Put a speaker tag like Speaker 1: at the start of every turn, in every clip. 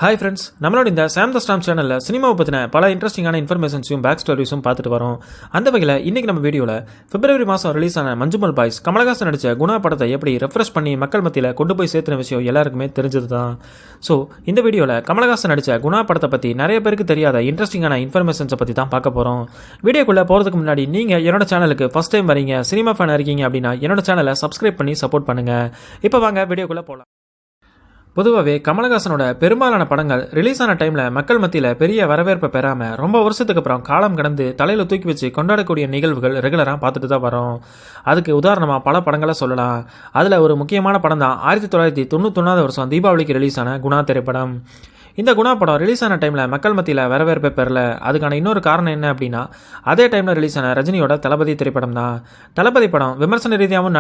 Speaker 1: Hi friends, நம்மளோட இந்த சாம் த stamp சேனலில் சினிமாவை பற்றின பல இன்ட்ரெஸ்டிங்கான இன்ஃபர்மேஷன்ஸையும் பேக் ஸ்டோரிஸும் பார்த்துட்டு வரோம். அந்த வகையில் இன்றைக்கி நம்ம வீடியோவில் பிப்ரவரி மாதம் ரிலீஸ் ஆன மஞ்சுமல் பாய்ஸ் கமலஹாசன் நடித்த குணா படத்தை எப்படி ரெஃப்ரெஷ் பண்ணி மக்கள் மத்தியில் கொண்டு போய் சேர்த்துன விஷயம் எல்லாருக்குமே தெரிஞ்சது தான். ஸோ இந்த வீடியோவில் கமலஹாசன் நடித்த குணா படத்தை பற்றி நிறைய பேருக்கு தெரியாத இன்ட்ரெஸ்டிங்கான இன்ஃபர்மேஷன்ஸை பற்றி தான் பார்க்க போகிறோம். வீடியோக்குள்ளே போகிறதுக்கு முன்னாடி நீங்கள் என்னோட சேனலுக்கு ஃபஸ்ட் டைம் வரீங்க, சினிமா ஃபேன் இருக்கீங்க அப்படின்னா என்னோட சேனலை சப்ஸ்கிரைப் பண்ணி சப்போர்ட் பண்ணுங்கள். இப்போ வாங்க வீடியோக்குள்ளே போகலாம். பொதுவாகவே கமலஹாசனோட பெரும்பாலான படங்கள் ரிலீஸ் ஆன டைமில் மக்கள் மத்தியில் பெரிய வரவேற்பை பெறாமல் ரொம்ப வருஷத்துக்கு அப்புறம் காலம் கடந்து தலையில் தூக்கி வச்சு கொண்டாடக்கூடிய நிகழ்வுகள் ரெகுலராக பார்த்துட்டு தான் வரோம். அதுக்கு உதாரணமாக பல படங்களை சொல்லலாம். அதில் ஒரு முக்கியமான படம் தான் 1991 வருஷம் தீபாவளிக்கு ரிலீஸ் ஆன குணா திரைப்படம். இந்த குணா படம் ரிலீஸ் ஆன டைமில் மக்கள் மத்தியில் வரவேற்பை பெறல. அதுக்கான இன்னொரு காரணம் என்ன அப்படின்னா, அதே டைமில் ரிலீஸ் ஆன ரஜினியோட தளபதி திரைப்படம் தான். தளபதி படம் விமர்சன ரீதியாகவும்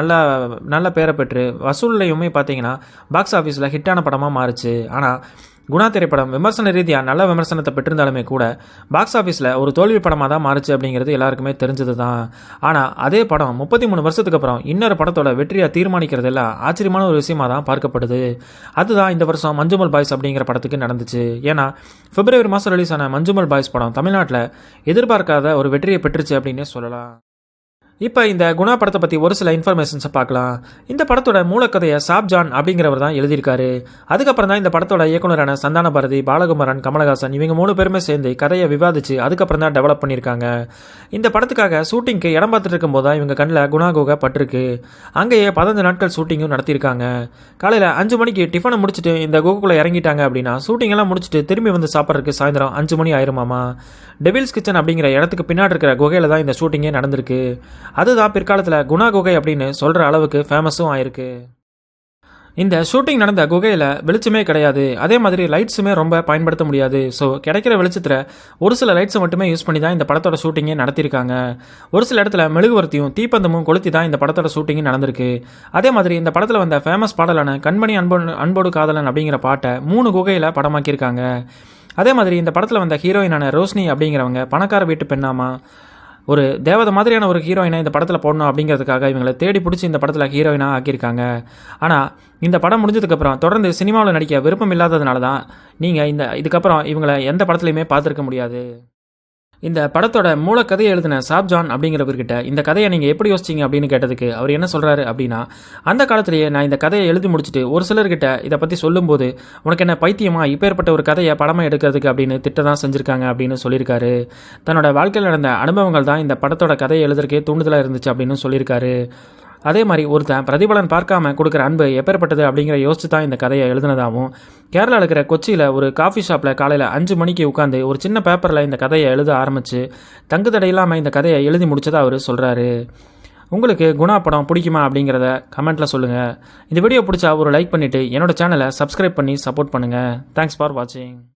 Speaker 1: நல்ல பேரை பெற்று வசூல்லையுமே பார்த்தீங்கன்னா பாக்ஸ் ஆஃபீஸில் ஹிட்டான படமாக மாறுச்சு. ஆனால் குணா திரைப்படம் விமர்சன ரீதியாக நல்ல விமர்சனத்தை பெற்றிருந்தாலுமே கூட பாக்ஸ் ஆஃபீஸில் ஒரு தோல்வி படமாக தான் மாறுச்சு அப்படிங்கிறது எல்லாருக்குமே தெரிஞ்சது தான். ஆனால் அதே படம் 33 வருஷத்துக்கு அப்புறம் இன்னொரு படத்தோட வெற்றியை தீர்மானிக்கிறது எல்லாம் ஆச்சரியமான ஒரு விஷயமாக தான் பார்க்கப்படுது. அதுதான் இந்த வருஷம் மஞ்சுமல் பாய்ஸ் அப்படிங்கிற படத்துக்கு நடந்துச்சு. ஏன்னா பிப்ரவரி மாதம் ரிலீஸ் ஆன மஞ்சுமல் பாய்ஸ் படம் தமிழ்நாட்டில் எதிர்பார்க்காத ஒரு வெற்றியை பெற்றுச்சு அப்படின்னே சொல்லலாம். இப்போ இந்த குணா படத்தை பற்றி ஒரு சில இன்ஃபர்மேஷன்ஸை பார்க்கலாம். இந்த படத்தோட மூலக்கதையை சாப்ஜான் அப்படிங்கிறவர் தான் எழுதியிருக்காரு. அதுக்கப்புறம் தான் இந்த படத்தோட இயக்குனரான சந்தான பாரதி, பாலகுமாரன், கமலஹாசன் இவங்க 3 பேருமே சேர்ந்து கதையை விவாதித்து அதுக்கப்புறம் தான் டெவலப் பண்ணியிருக்காங்க. இந்த படத்துக்காக ஷூட்டிங்க்கு இடம் பார்த்துட்டு இருக்கும்போது தான் இவங்க கண்ணில் குணா குகை பட்டிருக்கு. அங்கேயே 15 நாட்கள் ஷூட்டிங்கும் நடத்தியிருக்காங்க. காலையில் 5 மணிக்கு டிஃபனை முடிச்சுட்டு இந்த குகைக்குள்ளே இறங்கிட்டாங்க அப்படின்னா ஷூட்டிங் எல்லாம் முடிச்சுட்டு திரும்பி வந்து சாப்பிட்றதுக்கு சாயந்தரம் 5 மணி ஆயிருமாமா. டெவில்ஸ் கிச்சன் அப்படிங்கிற இடத்துக்கு பின்னாடி இருக்கிற குகையில் தான் இந்த ஷூட்டிங்கே நடந்திருக்கு. அதுதான் பிற்காலத்தில் குணா குகை அப்படின்னு சொல்கிற அளவுக்கு ஃபேமஸும் ஆயிருக்கு. இந்த ஷூட்டிங் நடந்த குகையில் வெளிச்சமே கிடையாது. அதே மாதிரி லைட்ஸுமே ரொம்ப பயன்படுத்த முடியாது. ஸோ கிடைக்கிற வெளிச்சத்தில் ஒரு சில லைட்ஸை மட்டுமே யூஸ் பண்ணி தான் இந்த படத்தோட ஷூட்டிங்கே நடத்தியிருக்காங்க. ஒரு சில இடத்துல மெழுகுவர்த்தியும் தீப்பந்தமும் கொளுத்தி தான் இந்த படத்தோட ஷூட்டிங்கும் நடந்திருக்கு. அதே மாதிரி இந்த படத்தில் வந்த ஃபேமஸ் பாடலான கண்மணி அன்போடு காதலன் அப்படிங்கிற பாட்டை 3 குகையில் படமாக்கியிருக்காங்க. அதே மாதிரி இந்த படத்தில் வந்த ஹீரோயினான ரோஷினி அப்படிங்கிறவங்க பணக்கார வீட்டு பெண்ணாமா ஒரு தேவதை மாதிரியான ஒரு ஹீரோயினை இந்த படத்தில் போடணும் அப்படிங்கிறதுக்காக இவங்களை தேடி பிடிச்சி இந்த படத்தில் ஹீரோயினாக ஆக்கியிருக்காங்க. ஆனால் இந்த படம் முடிஞ்சதுக்கப்புறம் தொடர்ந்து சினிமாவில் நடிக்க விருப்பம் இல்லாததுனால தான் நீங்கள் இதுக்கப்புறம் இவங்களை எந்த படத்துலையுமே பார்த்துருக்க முடியாது. இந்த படத்தோட மூலக்கதையை எழுதின சாப்ஜான் அப்படிங்கிறவர்கிட்ட இந்த கதையை நீங்கள் எப்படி யோசிச்சிங்க அப்படின்னு கேட்டதுக்கு அவர் என்ன சொல்கிறாரு அப்படின்னா, அந்த காலத்திலேயே நான் இந்த கதையை எழுதி முடிச்சுட்டு ஒரு சிலர்கிட்ட இதை பற்றி சொல்லும்போது உனக்கு என்ன பைத்தியமா இப்பேற்பட்ட ஒரு கதையை படமாக எடுக்கிறதுக்கு அப்படின்னு திட்டம் செஞ்சுருக்காங்க அப்படின்னு சொல்லியிருக்காரு. தன்னோட வாழ்க்கையில் நடந்த அனுபவங்கள் தான் இந்த படத்தோட கதையை எழுதுறதுக்கே தூண்டுதலாக இருந்துச்சு அப்படின்னு சொல்லியிருக்காரு. அதே மாதிரி ஒருத்தன் பிரதிபலன் பார்க்காம கொடுக்குற அன்பு எப்பேற்பட்டது அப்படிங்கிற யோசிச்சு தான் இந்த கதையை எழுதினதாகவும், கேரளா இருக்கிற கொச்சியில் ஒரு காஃபி ஷாப்பில் காலையில் 5 மணிக்கு உட்காந்து ஒரு சின்ன பேப்பரில் இந்த கதையை எழுத ஆரம்பித்து தங்கு தடை இல்லாமல் இந்த கதையை எழுதி முடிச்சதாக அவர் சொல்கிறாரு. உங்களுக்கு குணா படம் பிடிக்குமா அப்படிங்கிறத கமெண்ட்டில் சொல்லுங்கள். இந்த வீடியோ பிடிச்சா ஒரு லைக் பண்ணிவிட்டு என்னோட சேனலை சப்ஸ்கிரைப் பண்ணி சப்போர்ட் பண்ணுங்கள். தேங்க்ஸ் ஃபார் வாட்சிங்.